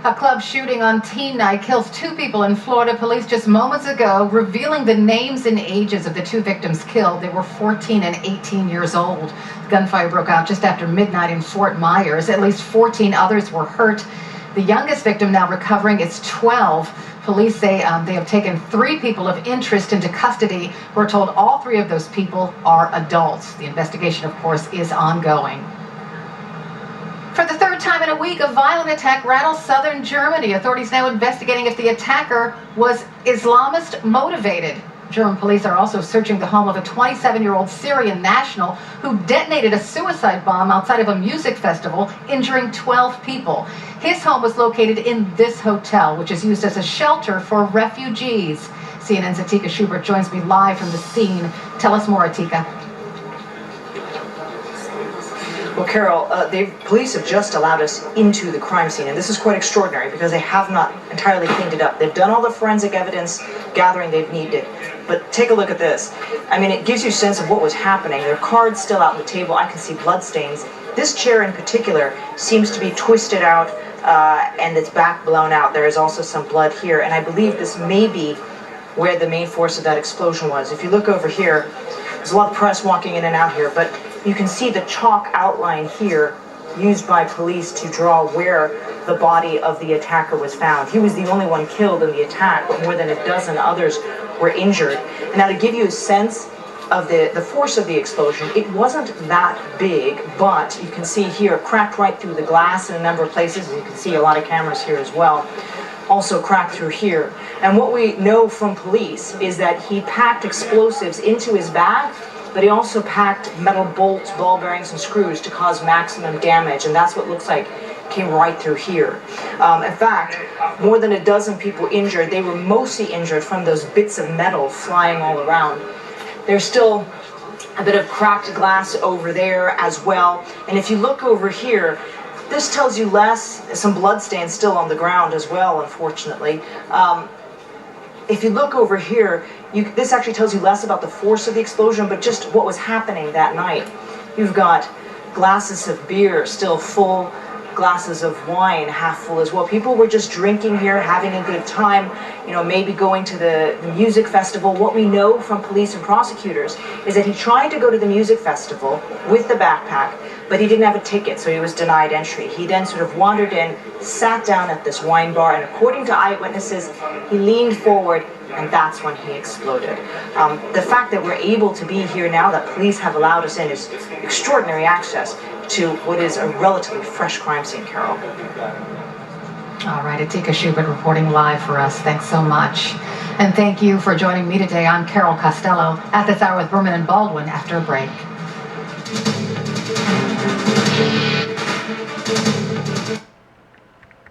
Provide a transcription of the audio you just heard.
A club shooting on teen night kills 2 people in Florida. Police just moments ago revealing the names and ages of the 2 victims killed. They were 14 and 18 years old. Gunfire broke out just after midnight in Fort Myers. At least 14 others were hurt. The youngest victim, now recovering, is 12. Police say they have taken 3 people of interest into custody. We're told all 3 of those people are adults. The investigation, of course, is ongoing. For the 3rd time in a week, a violent attack rattles southern Germany. Authorities now investigating if the attacker was Islamist motivated. German police are also searching the home of a 27-year-old Syrian national who detonated a suicide bomb outside of a music festival, injuring 12 people. His home was located in this hotel, which is used as a shelter for refugees. CNN's Atika Schubert joins me live from the scene. Tell us more, Atika. Well, Carol, police have just allowed us into the crime scene, and this is quite extraordinary because they have not entirely cleaned it up. They've done all the forensic evidence gathering they've needed, but take a look at this. I mean, it gives you a sense of what was happening. There are cards still out on the table. I can see bloodstains. This chair in particular seems to be twisted out and its back blown out. There is also some blood here, and I believe this may be where the main force of that explosion was. If you look over here, there's a lot of press walking in and out here, but you can see the chalk outline here used by police to draw where the body of the attacker was found. He was the only one killed in the attack, but more than a dozen others were injured. And now to give you a sense of the force of the explosion, it wasn't that big, but you can see here it cracked right through the glass in a number of places, and you can see a lot of cameras here as well. Also cracked through here. And what we know from police is that he packed explosives into his bag, but he also packed metal bolts, ball bearings, and screws to cause maximum damage, and that's what looks like came right through here. In fact, more than a dozen people injured. They were mostly injured from those bits of metal flying all around. There's still a bit of cracked glass over there as well, and if you look over here, this tells you less. Some blood stains still on the ground as well, unfortunately. If you look over here, this actually tells you less about the force of the explosion, but just what was happening that night. You've got glasses of beer still full, glasses of wine half full as well. People were just drinking here, having a good time, you know, maybe going to the music festival. What we know from police and prosecutors is that he tried to go to the music festival with the backpack, but he didn't have a ticket, so he was denied entry. He then sort of wandered in, sat down at this wine bar, and according to eyewitnesses, he leaned forward, and that's when he exploded. The fact that we're able to be here now, that police have allowed us in, is extraordinary access to what is a relatively fresh crime scene, Carol. All right, Atika Schubert reporting live for us. Thanks so much. And thank you for joining me today. I'm Carol Costello at this hour with Berman and Baldwin after a break.